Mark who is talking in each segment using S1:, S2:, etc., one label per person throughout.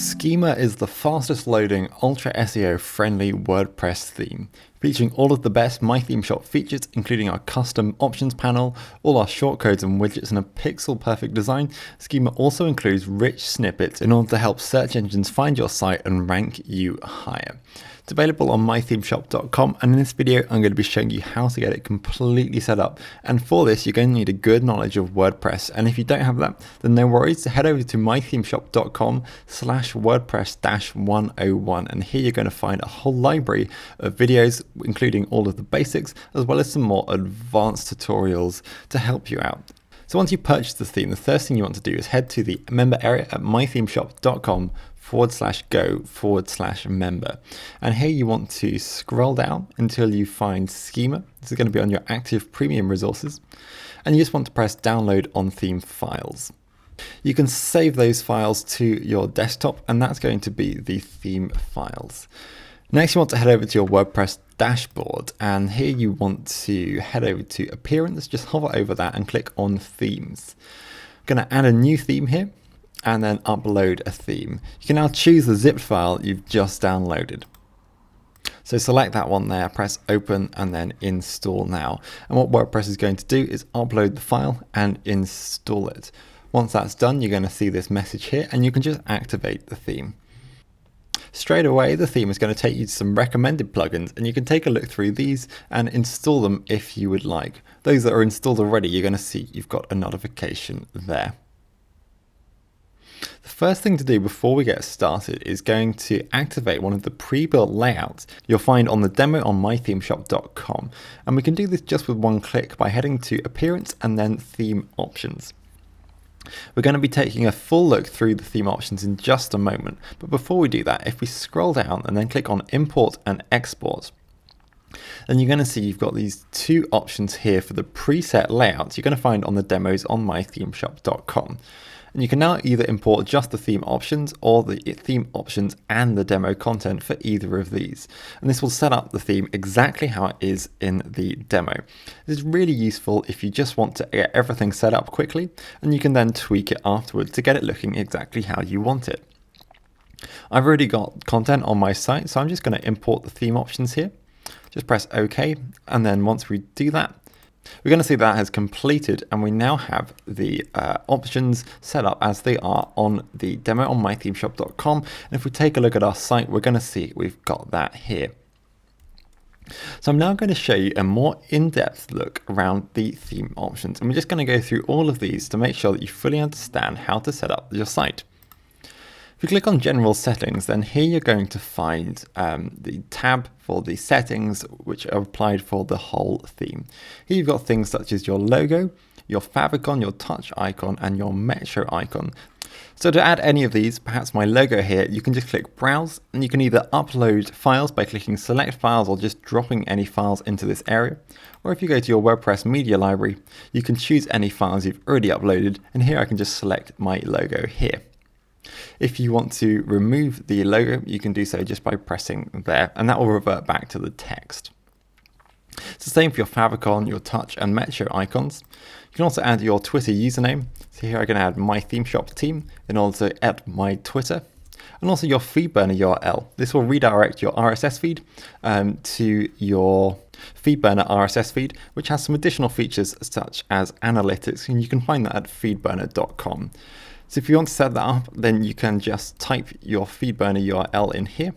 S1: Schema is the fastest loading, ultra SEO friendly WordPress theme, featuring all of the best MyThemeShop features, including our custom options panel, all our shortcodes and widgets, and a pixel perfect design. Schema also includes rich snippets in order to help search engines find your site and rank you higher. It's available on MyThemeShop.com, and in this video I'm going to be showing you how to get it completely set up. And for this you're going to need a good knowledge of WordPress, and if you don't have that, then no worries, head over to MyThemeShop.com/WordPress-101, and here you're going to find a whole library of videos including all of the basics as well as some more advanced tutorials to help you out. So once you purchase the theme, the first thing you want to do is head to the member area at MyThemeShop.com/go/member. And here you want to scroll down until you find Schema. This is going to be on your active premium resources. And you just want to press download on theme files. You can save those files to your desktop, and that's going to be the theme files. Next, you want to head over to your WordPress dashboard, and here you want to head over to Appearance, just hover over that and click on Themes. I'm going to add a new theme here and then upload a theme. You can now choose the zip file you've just downloaded. So select that one there, press open and then install now. And what WordPress is going to do is upload the file and install it. Once that's done, you're going to see this message here and you can just activate the theme. Straight away, the theme is going to take you to some recommended plugins, and you can take a look through these and install them if you would like. Those that are installed already, you're going to see you've got a notification there. The first thing to do before we get started is going to activate one of the pre-built layouts you'll find on the demo on MyThemeShop.com. And we can do this just with one click by heading to Appearance and then Theme Options. We're going to be taking a full look through the theme options in just a moment, but before we do that, if we scroll down and then click on Import and Export, then you're going to see you've got these two options here for the preset layouts you're going to find on the demos on MyThemeShop.com. And you can now either import just the theme options or the theme options and the demo content for either of these. And this will set up the theme exactly how it is in the demo. This is really useful if you just want to get everything set up quickly, and you can then tweak it afterwards to get it looking exactly how you want it. I've already got content on my site, so I'm just going to import the theme options here. Just press OK, and then once we do that, we're going to see that has completed, and we now have the options set up as they are on the demo on MyThemeShop.com. And if we take a look at our site, we're going to see we've got that here. So I'm now going to show you a more in-depth look around the theme options, and we're just going to go through all of these to make sure that you fully understand how to set up your site. If you click on General Settings, then here you're going to find the tab for the settings which are applied for the whole theme. Here you've got things such as your logo, your favicon, your touch icon, and your metro icon. So to add any of these, perhaps my logo here, you can just click Browse, and you can either upload files by clicking Select Files or just dropping any files into this area. Or if you go to your WordPress media library, you can choose any files you've already uploaded, and here I can just select my logo here. If you want to remove the logo, you can do so just by pressing there, and that will revert back to the text. It's the same for your favicon, your touch and metro icons. You can also add your Twitter username. So here I can add my ThemeShop team in order to add my Twitter, and also your FeedBurner URL. This will redirect your RSS feed to your FeedBurner RSS feed, which has some additional features such as analytics, and you can find that at feedburner.com. So if you want to set that up, then you can just type your FeedBurner URL in here.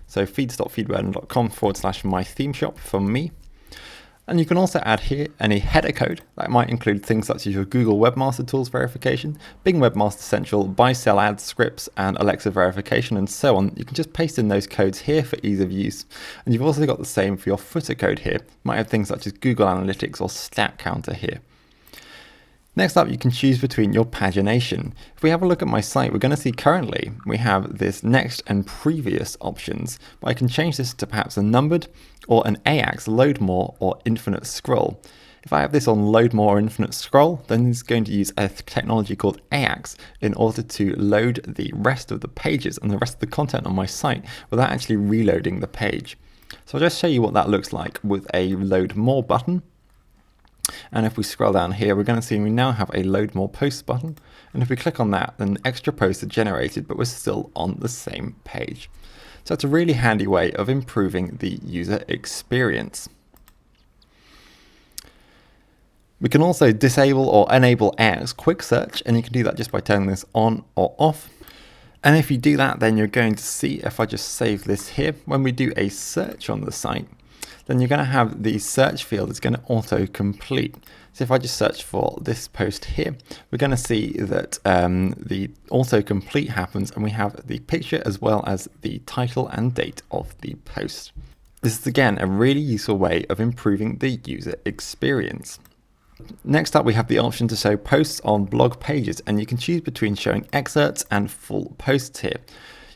S1: So feeds.feedburner.com/MyThemeShop for me. And you can also add here any header code that might include things such as your Google Webmaster Tools verification, Bing Webmaster Central, buy-sell ad scripts, and Alexa verification, and so on. You can just paste in those codes here for ease of use. And you've also got the same for your footer code here. You might have things such as Google Analytics or Stat Counter here. Next up, you can choose between your pagination. If we have a look at my site, we're going to see currently we have this next and previous options, but I can change this to perhaps a numbered or an AX, load more, or infinite scroll. If I have this on load more or infinite scroll, then it's going to use a technology called AX in order to load the rest of the pages and the rest of the content on my site without actually reloading the page. So I'll just show you what that looks like with a load more button. And if we scroll down here, we're going to see we now have a load more posts button. And if we click on that, then extra posts are generated, but we're still on the same page. So it's a really handy way of improving the user experience. We can also disable or enable as quick search, and you can do that just by turning this on or off. And if you do that, then you're going to see, if I just save this here, when we do a search on the site, then you're going to have the search field is going to auto-complete. So if I just search for this post here, we're going to see that the auto-complete happens, and we have the picture as well as the title and date of the post. This is again a really useful way of improving the user experience. Next up, we have the option to show posts on blog pages, and you can choose between showing excerpts and full posts here.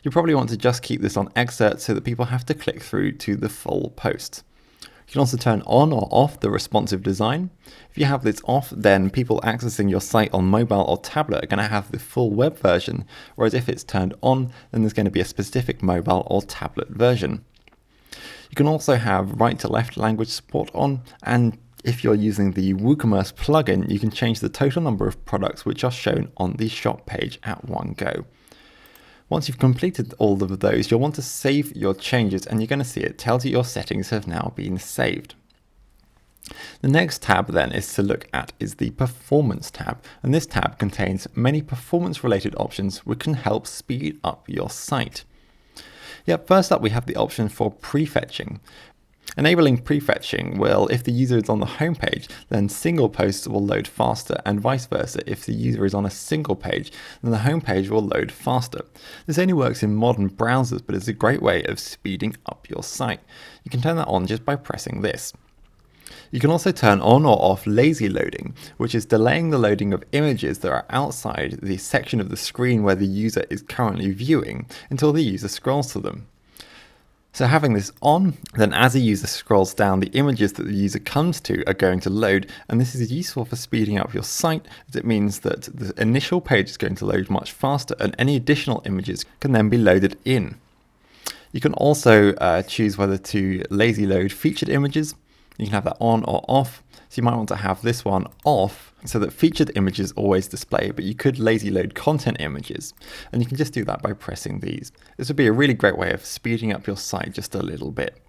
S1: You probably want to just keep this on excerpts so that people have to click through to the full post. You can also turn on or off the responsive design. If you have this off, then people accessing your site on mobile or tablet are going to have the full web version, whereas if it's turned on, then there's going to be a specific mobile or tablet version. You can also have right to left language support on, and if you're using the WooCommerce plugin, you can change the total number of products which are shown on the shop page at one go. Once you've completed all of those, you'll want to save your changes, and you're going to see it tells you your settings have now been saved. The next tab then is to look at is the Performance tab, and this tab contains many performance related options which can help speed up your site. First up we have the option for prefetching. Enabling prefetching will, if the user is on the home page, then single posts will load faster, and vice versa. If the user is on a single page, then the home page will load faster. This only works in modern browsers, but it's a great way of speeding up your site. You can turn that on just by pressing this. You can also turn on or off lazy loading, which is delaying the loading of images that are outside the section of the screen where the user is currently viewing until the user scrolls to them. So having this on, then as a user scrolls down, the images that the user comes to are going to load, and this is useful for speeding up your site, as it means that the initial page is going to load much faster, and any additional images can then be loaded in. You can also choose whether to lazy load featured images. You can have that on or off. So you might want to have this one off so that featured images always display, but you could lazy load content images, and you can just do that by pressing these. This would be a really great way of speeding up your site just a little bit.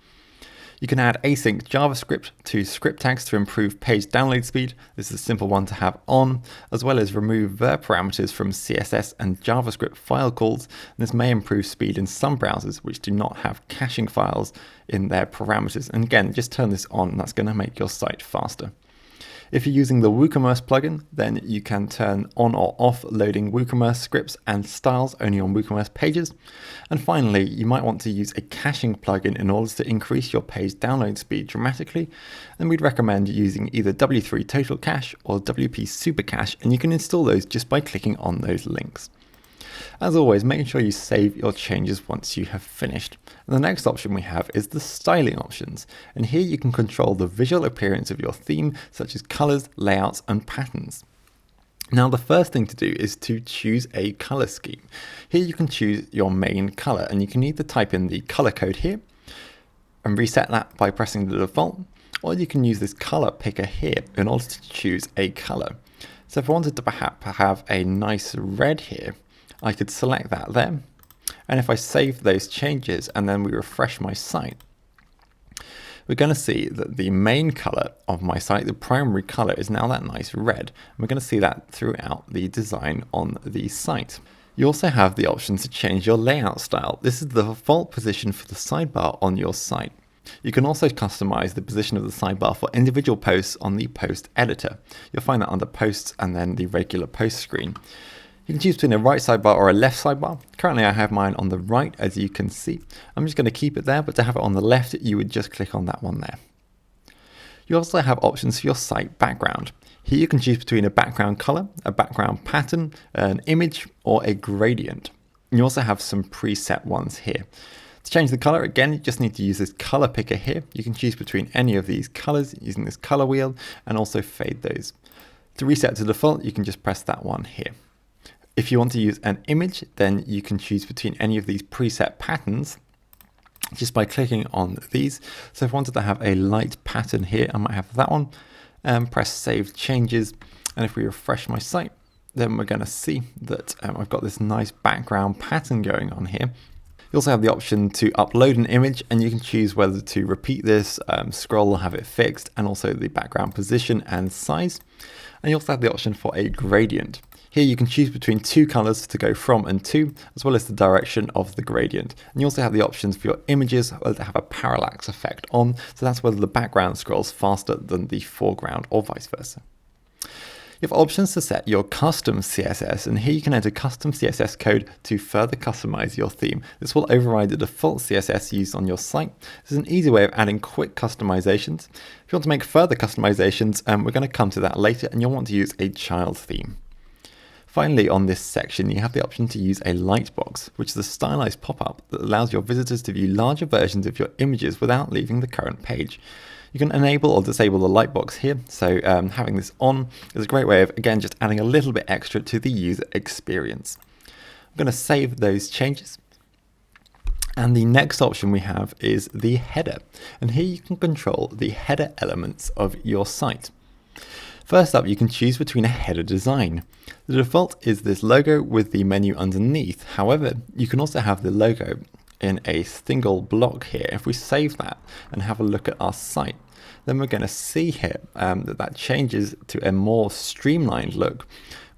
S1: You can add async JavaScript to script tags to improve page download speed. This is a simple one to have on, as well as remove ver parameters from CSS and JavaScript file calls. And this may improve speed in some browsers which do not have caching files in their parameters. And again, just turn this on, and that's going to make your site faster. If you're using the WooCommerce plugin, then you can turn on or off loading WooCommerce scripts and styles only on WooCommerce pages. And finally, you might want to use a caching plugin in order to increase your page download speed dramatically. And we'd recommend using either W3 Total Cache or WP Super Cache, and you can install those just by clicking on those links. As always, make sure you save your changes once you have finished. And the next option we have is the styling options. And here you can control the visual appearance of your theme, such as colors, layouts, and patterns. Now, the first thing to do is to choose a color scheme. Here you can choose your main color, and you can either type in the color code here and reset that by pressing the default, or you can use this color picker here in order to choose a color. So if I wanted to perhaps have a nice red here, I could select that there, and if I save those changes and then we refresh my site, we're going to see that the main color of my site, the primary color, is now that nice red. And we're going to see that throughout the design on the site. You also have the option to change your layout style. This is the default position for the sidebar on your site. You can also customize the position of the sidebar for individual posts on the post editor. You'll find that under posts and then the regular post screen. You can choose between a right sidebar or a left sidebar. Currently I have mine on the right, as you can see. I'm just going to keep it there, but to have it on the left, you would just click on that one there. You also have options for your site background. Here you can choose between a background color, a background pattern, an image, or a gradient. And you also have some preset ones here. To change the color, again, you just need to use this color picker here. You can choose between any of these colors using this color wheel and also fade those. To reset to default, you can just press that one here. If you want to use an image, then you can choose between any of these preset patterns just by clicking on these. So if I wanted to have a light pattern here, I might have that one. and press Save Changes. And if we refresh my site, then we're going to see that I've got this nice background pattern going on here. You also have the option to upload an image, and you can choose whether to repeat this, scroll or have it fixed, and also the background position and size. And you also have the option for a gradient. Here you can choose between two colors to go from and to, as well as the direction of the gradient. And you also have the options for your images whether to have a parallax effect on, so that's whether the background scrolls faster than the foreground or vice versa. You have options to set your custom CSS, and here you can enter custom CSS code to further customize your theme. This will override the default CSS used on your site. This is an easy way of adding quick customizations. If you want to make further customizations, we're going to come to that later, and you'll want to use a child theme. Finally, on this section, you have the option to use a lightbox, which is a stylized pop-up that allows your visitors to view larger versions of your images without leaving the current page. You can enable or disable the lightbox here, so having this on is a great way of, again, just adding a little bit extra to the user experience. I'm going to save those changes. And the next option we have is the header. And here you can control the header elements of your site. First up, you can choose between a header design. The default is this logo with the menu underneath. However, you can also have the logo in a single block here. If we save that and have a look at our site, then we're going to see here that changes to a more streamlined look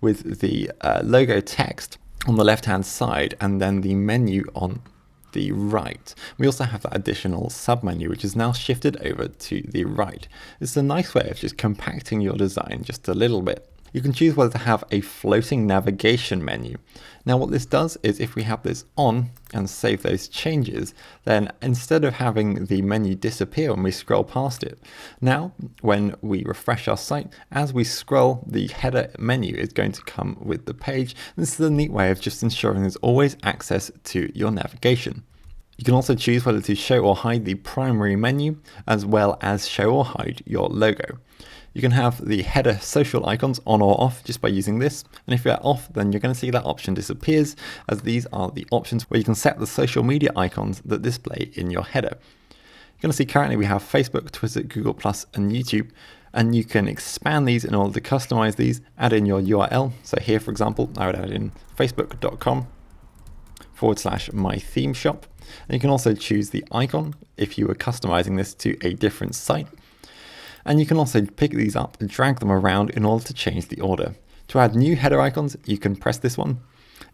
S1: with the logo text on the left hand side and then the menu on the right. We also have that additional submenu, which is now shifted over to the right. This is a nice way of just compacting your design just a little bit. You can choose whether to have a floating navigation menu. Now what this does is if we have this on and save those changes, then instead of having the menu disappear when we scroll past it, now when we refresh our site, as we scroll, the header menu is going to come with the page. This is a neat way of just ensuring there's always access to your navigation. You can also choose whether to show or hide the primary menu, as well as show or hide your logo. You can have the header social icons on or off just by using this, and if you're off, then you're going to see that option disappears, as these are the options where you can set the social media icons that display in your header. You're going to see currently we have Facebook, Twitter, Google+, and YouTube, and you can expand these in order to customize these, add in your URL. So here, for example, I would add in facebook.com/MyThemeShop. And you can also choose the icon if you were customizing this to a different site. And you can also pick these up and drag them around in order to change the order. To add new header icons, you can press this one,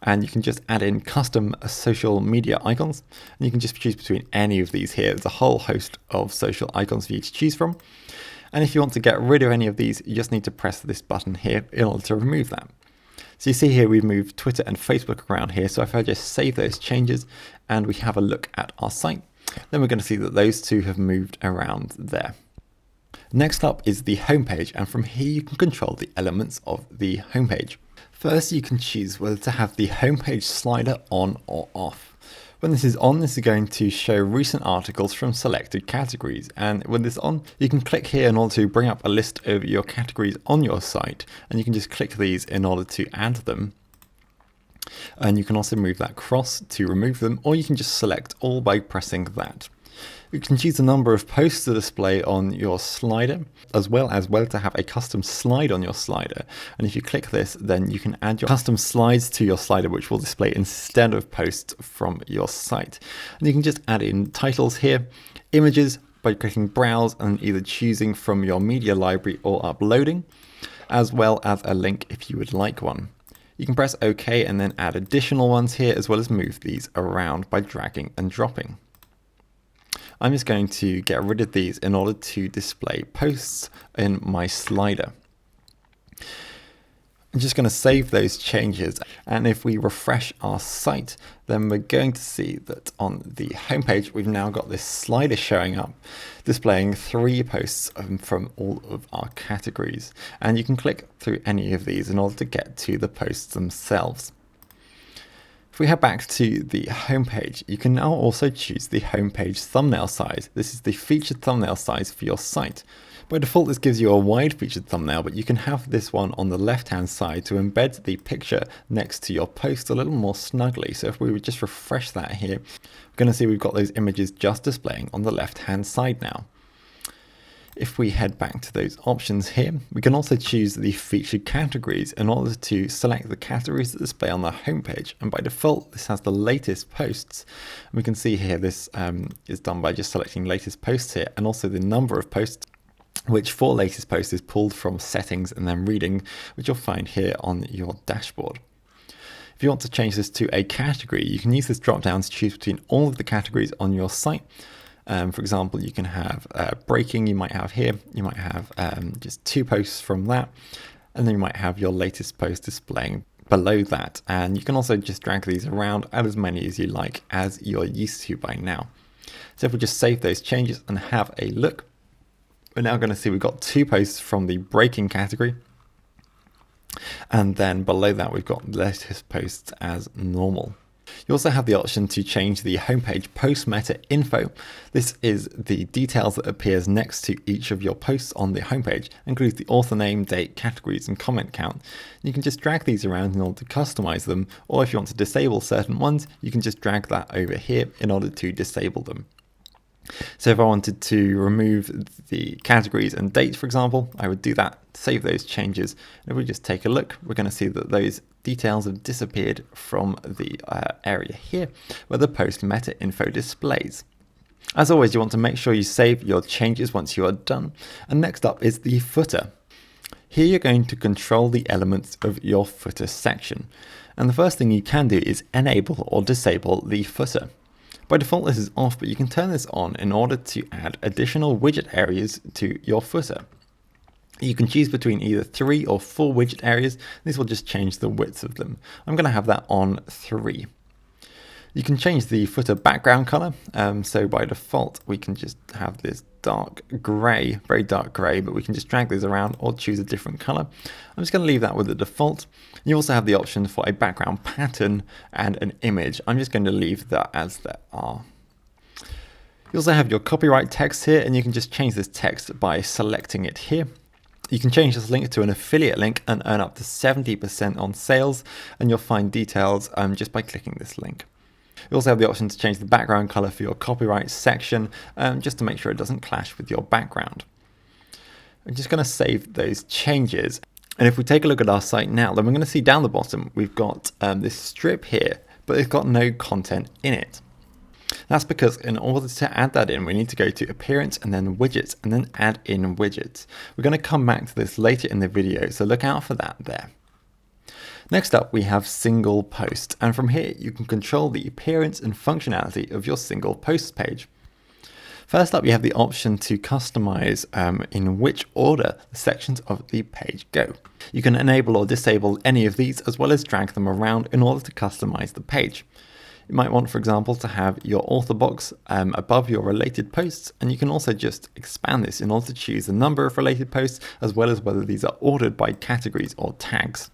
S1: and you can just add in custom social media icons. And you can just choose between any of these here. There's a whole host of social icons for you to choose from. And if you want to get rid of any of these, you just need to press this button here in order to remove that. So you see here we've moved Twitter and Facebook around here. So if I just save those changes and we have a look at our site, then we're going to see that those two have moved around there. Next up is the homepage, and from here you can control the elements of the homepage. First, you can choose whether to have the homepage slider on or off. When this is on, this is going to show recent articles from selected categories, and when this is on, you can click here in order to bring up a list of your categories on your site, and you can just click these in order to add them. And you can also move that across to remove them, or you can just select all by pressing that. You can choose a number of posts to display on your slider, as well to have a custom slide on your slider. And if you click this, then you can add your custom slides to your slider, which will display instead of posts from your site. And you can just add in titles here, images by clicking browse and either choosing from your media library or uploading, as well as a link if you would like one. You can press OK and then add additional ones here, as well as move these around by dragging and dropping. I'm just going to get rid of these in order to display posts in my slider. I'm just going to save those changes, and if we refresh our site, then we're going to see that on the homepage we've now got this slider showing up, displaying 3 posts from all of our categories, and you can click through any of these in order to get to the posts themselves. If we head back to the homepage, you can now also choose the homepage thumbnail size. This is the featured thumbnail size for your site. By default, this gives you a wide featured thumbnail, but you can have this one on the left-hand side to embed the picture next to your post a little more snugly. So if we would just refresh that here, we're going to see we've got those images just displaying on the left-hand side now. If we head back to those options here, we can also choose the featured categories in order to select the categories that display on the homepage. And by default, this has the latest posts. And we can see here this is done by just selecting latest posts here, and also the number of posts, which for latest post is pulled from settings and then reading, which you'll find here on your dashboard. If you want to change this to a category, you can use this drop down to choose between all of the categories on your site. For example, you can have breaking, you might have here, you might have just 2 posts from that, and then you might have your latest post displaying below that. And you can also just drag these around, add as many as you like, as you're used to by now. So if we just save those changes and have a look, we're now going to see we've got 2 posts from the breaking category. And then below that, we've got latest posts as normal. You also have the option to change the homepage post meta info. This is the details that appears next to each of your posts on the homepage. It includes the author name, date, categories, and comment count. You can just drag these around in order to customize them, or if you want to disable certain ones, you can just drag that over here in order to disable them. So if I wanted to remove the categories and dates, for example, I would do that, save those changes. And if we just take a look, we're going to see that those details have disappeared from the area here where the post meta info displays. As always, you want to make sure you save your changes once you are done. And next up is the footer. Here you're going to control the elements of your footer section. And the first thing you can do is enable or disable the footer. By default, this is off, but you can turn this on in order to add additional widget areas to your footer. You can choose between either 3 or 4 widget areas. This will just change the width of them. I'm going to have that on 3. You can change the footer background color. So by default, we can just have this dark gray, very dark gray, but we can just drag these around or choose a different color. I'm just going to leave that with the default. You also have the option for a background pattern and an image. I'm just going to leave that as they are. You also have your copyright text here, and you can just change this text by selecting it here. You can change this link to an affiliate link and earn up to 70% on sales, and you'll find details just by clicking this link. You also have the option to change the background color for your copyright section, just to make sure it doesn't clash with your background. I'm just going to save those changes. And if we take a look at our site now, then we're going to see down the bottom, we've got this strip here, but it's got no content in it. That's because in order to add that in, we need to go to appearance and then widgets and then add in widgets. We're going to come back to this later in the video, so look out for that there. Next up, we have single post, and from here you can control the appearance and functionality of your single post page. First up, you have the option to customize in which order the sections of the page go. You can enable or disable any of these, as well as drag them around in order to customize the page. You might want, for example, to have your author box above your related posts, and you can also just expand this in order to choose the number of related posts, as well as whether these are ordered by categories or tags.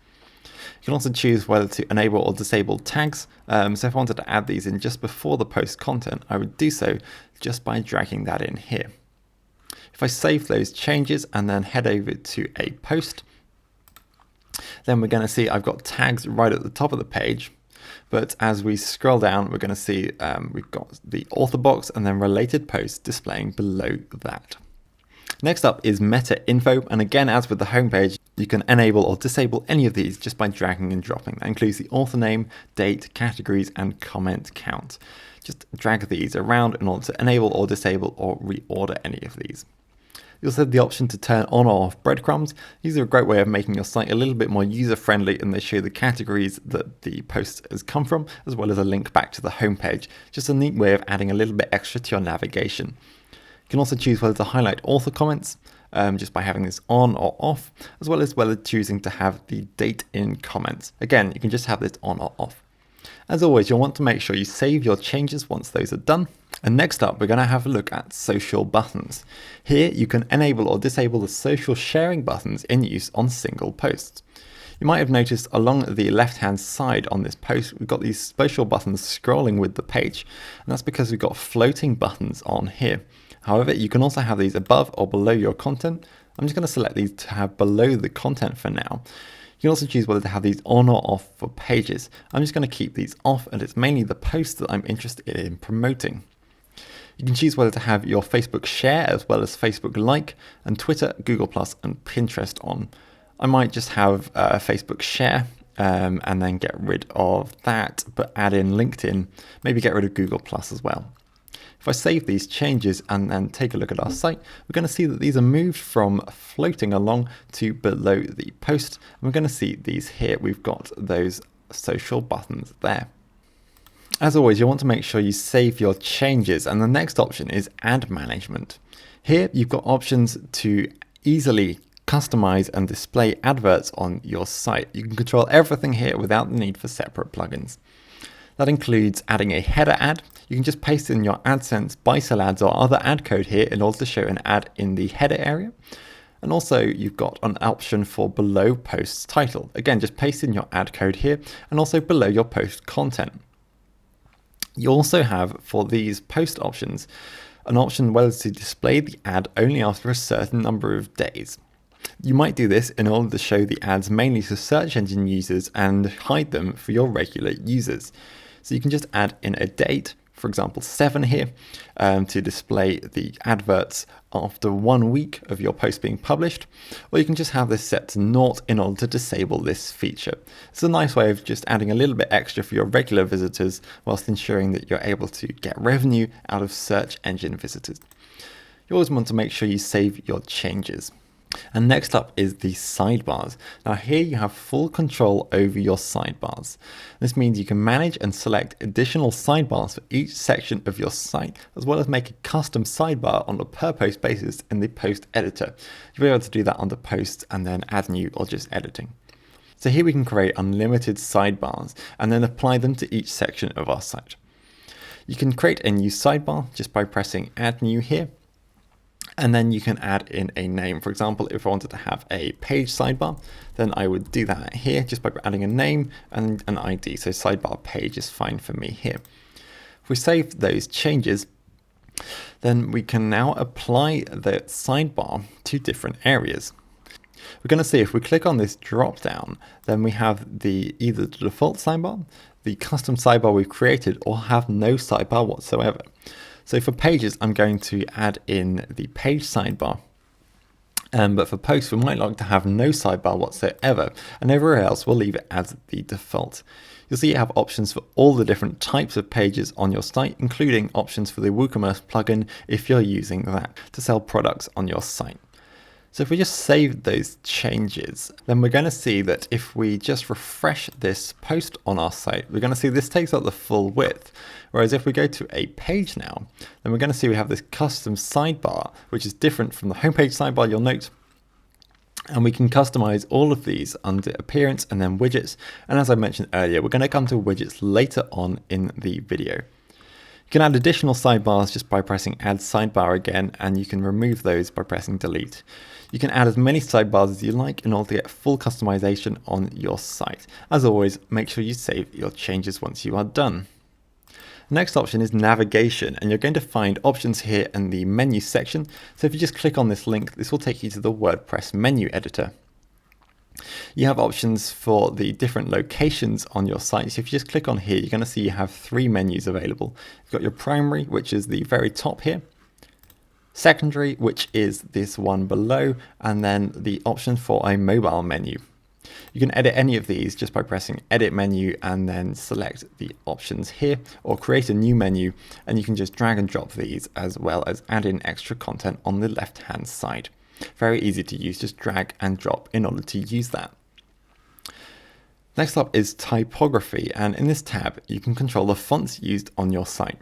S1: You can also choose whether to enable or disable tags. So if I wanted to add these in just before the post content, I would do so just by dragging that in here. If I save those changes and then head over to a post, then we're going to see I've got tags right at the top of the page. But as we scroll down, we're going to see we've got the author box and then related posts displaying below that. Next up is meta info, and again, as with the homepage, you can enable or disable any of these just by dragging and dropping. That includes the author name, date, categories, and comment count. Just drag these around in order to enable or disable or reorder any of these. You also have the option to turn on or off breadcrumbs. These are a great way of making your site a little bit more user-friendly, and they show the categories that the post has come from, as well as a link back to the homepage. Just a neat way of adding a little bit extra to your navigation. You can also choose whether to highlight author comments just by having this on or off, as well as whether choosing to have the date in comments. Again, you can just have this on or off. As always, you'll want to make sure you save your changes once those are done. And next up, we're going to have a look at social buttons. Here, you can enable or disable the social sharing buttons in use on single posts. You might have noticed along the left-hand side on this post, we've got these social buttons scrolling with the page. And that's because we've got floating buttons on here. However, you can also have these above or below your content. I'm just going to select these to have below the content for now. You can also choose whether to have these on or off for pages. I'm just going to keep these off, and it's mainly the posts that I'm interested in promoting. You can choose whether to have your Facebook share as well as Facebook like, and Twitter, Google+, and Pinterest on. I might just have Facebook share and then get rid of that, but add in LinkedIn, maybe get rid of Google+ as well. If I save these changes and then take a look at our site, we're going to see that these are moved from floating along to below the post. And we're going to see these here. We've got those social buttons there. As always, you want to make sure you save your changes, and the next option is ad management. Here you've got options to easily customize and display adverts on your site. You can control everything here without the need for separate plugins. That includes adding a header ad. You can just paste in your AdSense, buy-sell ads, or other ad code here in order to show an ad in the header area. And also you've got an option for below post's title. Again, just paste in your ad code here and also below your post content. You also have, for these post options, an option whether to display the ad only after a certain number of days. You might do this in order to show the ads mainly to search engine users and hide them for your regular users. So you can just add in a date, for example 7 here, to display the adverts after 1 week of your post being published, or you can just have this set to 0 in order to disable this feature. It's a nice way of just adding a little bit extra for your regular visitors whilst ensuring that you're able to get revenue out of search engine visitors. You always want to make sure you save your changes. And next up is the sidebars. Now here you have full control over your sidebars. This means you can manage and select additional sidebars for each section of your site, as well as make a custom sidebar on a per post basis in the post editor. You'll be able to do that under posts and then add new or just editing. So here we can create unlimited sidebars and then apply them to each section of our site. You can create a new sidebar just by pressing add new here. And then you can add in a name. For example, if I wanted to have a page sidebar, then I would do that here just by adding a name and an ID. So sidebar page is fine for me here. If we save those changes, then we can now apply the sidebar to different areas. We're going to see if we click on this drop down, then we have either the default sidebar, the custom sidebar we've created, or have no sidebar whatsoever. So for pages, I'm going to add in the page sidebar. But for posts, we might like to have no sidebar whatsoever, and everywhere else we'll leave it as the default. You'll see you have options for all the different types of pages on your site, including options for the WooCommerce plugin if you're using that to sell products on your site. So if we just save those changes, then we're going to see that if we just refresh this post on our site, we're going to see this takes up the full width. Whereas if we go to a page now, then we're going to see we have this custom sidebar, which is different from the homepage sidebar, you'll note. And we can customize all of these under appearance and then widgets. And as I mentioned earlier, we're going to come to widgets later on in the video. You can add additional sidebars just by pressing add sidebar again, and you can remove those by pressing delete. You can add as many sidebars as you like in order to get full customization on your site. As always, make sure you save your changes once you are done. The next option is navigation, and you're going to find options here in the menu section. So if you just click on this link, this will take you to the WordPress menu editor. You have options for the different locations on your site. So if you just click on here, you're going to see you have 3 menus available. You've got your primary, which is the very top here. Secondary, which is this one below, and then the option for a mobile menu. You can edit any of these just by pressing edit menu and then select the options here, or create a new menu, and you can just drag and drop these as well as add in extra content on the left hand side. Very easy to use, just drag and drop in order to use that. Next up is typography, and in this tab you can control the fonts used on your site.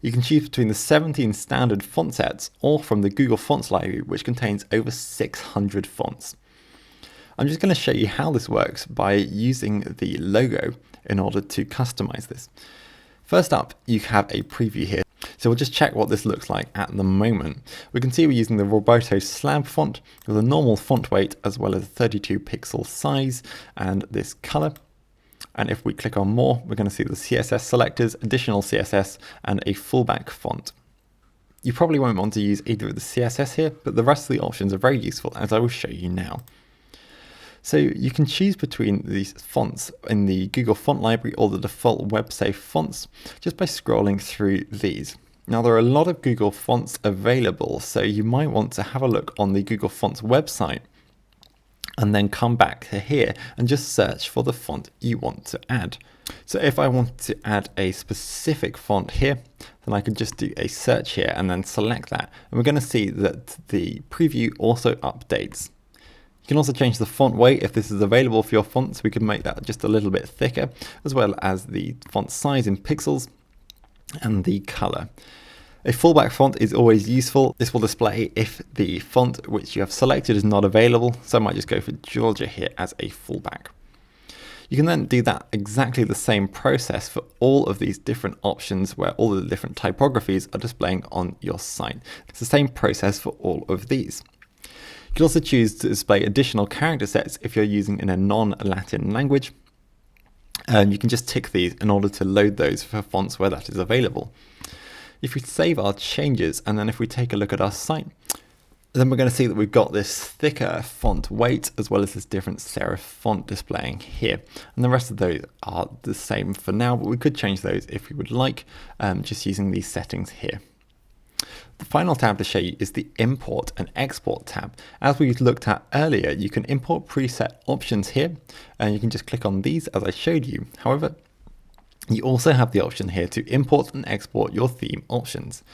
S1: You can choose between the 17 standard font sets or from the Google Fonts library, which contains over 600 fonts. I'm just going to show you how this works by using the logo in order to customize this. First up, you have a preview here. So we'll just check what this looks like at the moment. We can see we're using the Roboto slab font with a normal font weight as well as a 32 pixel size and this color. And if we click on more, we're going to see the CSS selectors, additional CSS, and a fallback font. You probably won't want to use either of the CSS here, but the rest of the options are very useful, as I will show you now. So you can choose between these fonts in the Google Font Library or the default web-safe fonts just by scrolling through these. Now there are a lot of Google fonts available, so you might want to have a look on the Google Fonts website and then come back to here and just search for the font you want to add. So if I want to add a specific font here, then I could just do a search here and then select that. And we're going to see that the preview also updates. You can also change the font weight if this is available for your fonts. We can make that just a little bit thicker, as well as the font size in pixels and the color. A fallback font is always useful. This will display if the font which you have selected is not available. So I might just go for Georgia here as a fallback. You can then do that exactly the same process for all of these different options where all of the different typographies are displaying on your site. It's the same process for all of these. You can also choose to display additional character sets if you're using in a non-Latin language. You can just tick these in order to load those for fonts where that is available. If we save our changes and then if we take a look at our site, then we're going to see that we've got this thicker font weight as well as this different serif font displaying here. And the rest of those are the same for now, but we could change those if we would like, just using these settings here. The final tab to show you is the Import and Export tab. As we looked at earlier, you can import preset options here, and you can just click on these as I showed you. However, you also have the option here to import and export your theme options.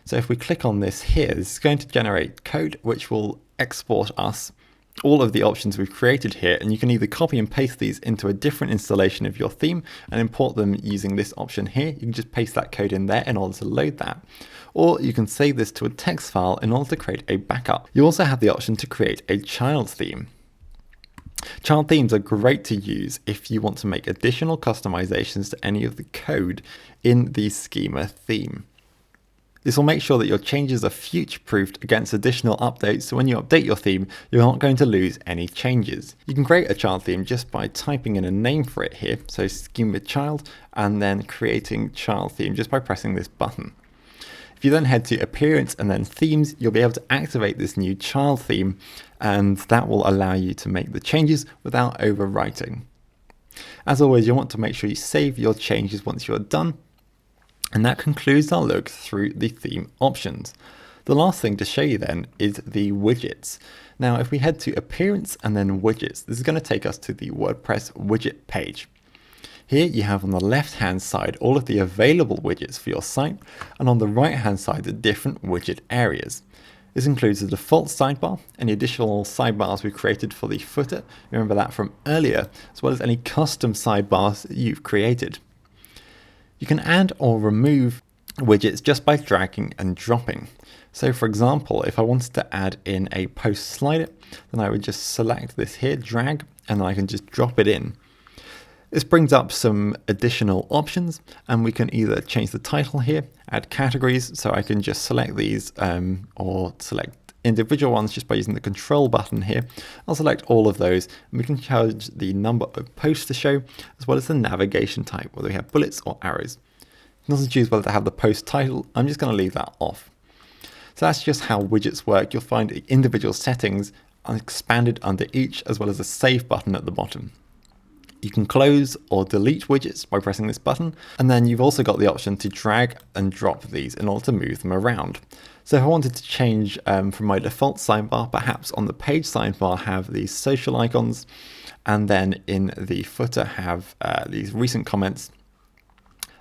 S1: So if we click on this here, this is going to generate code which will export us all of the options we've created here, and you can either copy and paste these into a different installation of your theme and import them using this option here. You can just paste that code in there in order to load that, or you can save this to a text file in order to create a backup. You also have the option to create a child theme. Child themes are great to use if you want to make additional customizations to any of the code in the Schema theme. This will make sure that your changes are future-proofed against additional updates, so when you update your theme, you're not going to lose any changes. You can create a child theme just by typing in a name for it here, so Schema child, and then creating child theme just by pressing this button. If you then head to Appearance and then Themes, you'll be able to activate this new child theme, and that will allow you to make the changes without overwriting. As always, you want to make sure you save your changes once you're done. And that concludes our look through the theme options. The last thing to show you then is the widgets. Now, if we head to Appearance and then Widgets, this is going to take us to the WordPress widget page. Here you have on the left-hand side all of the available widgets for your site, and on the right-hand side the different widget areas. This includes the default sidebar, any additional sidebars we've created for the footer, remember that from earlier, as well as any custom sidebars that you've created. You can add or remove widgets just by dragging and dropping. So for example, if I wanted to add in a post slider, then I would just select this here, drag, and then I can just drop it in. This brings up some additional options, and we can either change the title here, add categories, so I can just select these or select individual ones just by using the control button here. I'll select all of those, and we can change the number of posts to show, as well as the navigation type, whether we have bullets or arrows. You can also choose whether to have the post title. I'm just going to leave that off. So that's just how widgets work. You'll find the individual settings are expanded under each, as well as a save button at the bottom. You can close or delete widgets by pressing this button, and then you've also got the option to drag and drop these in order to move them around. So if I wanted to change from my default sidebar, perhaps on the page sidebar have these social icons, and then in the footer have these recent comments,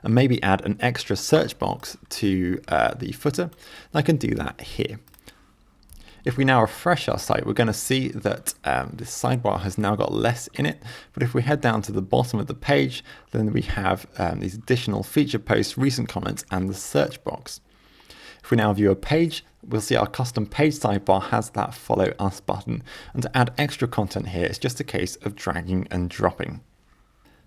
S1: and maybe add an extra search box to the footer, I can do that here. If we now refresh our site, we're going to see that this sidebar has now got less in it. But if we head down to the bottom of the page, then we have these additional feature posts, recent comments, and the search box. If we now view a page, we'll see our custom page sidebar has that follow us button. And to add extra content here, it's just a case of dragging and dropping.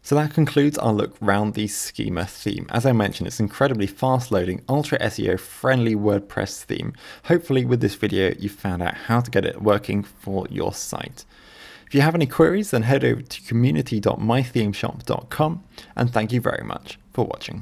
S1: So that concludes our look around the Schema theme. As I mentioned, it's incredibly fast loading, ultra SEO friendly WordPress theme. Hopefully with this video, you found out how to get it working for your site. If you have any queries, then head over to community.mythemeshop.com, and thank you very much for watching.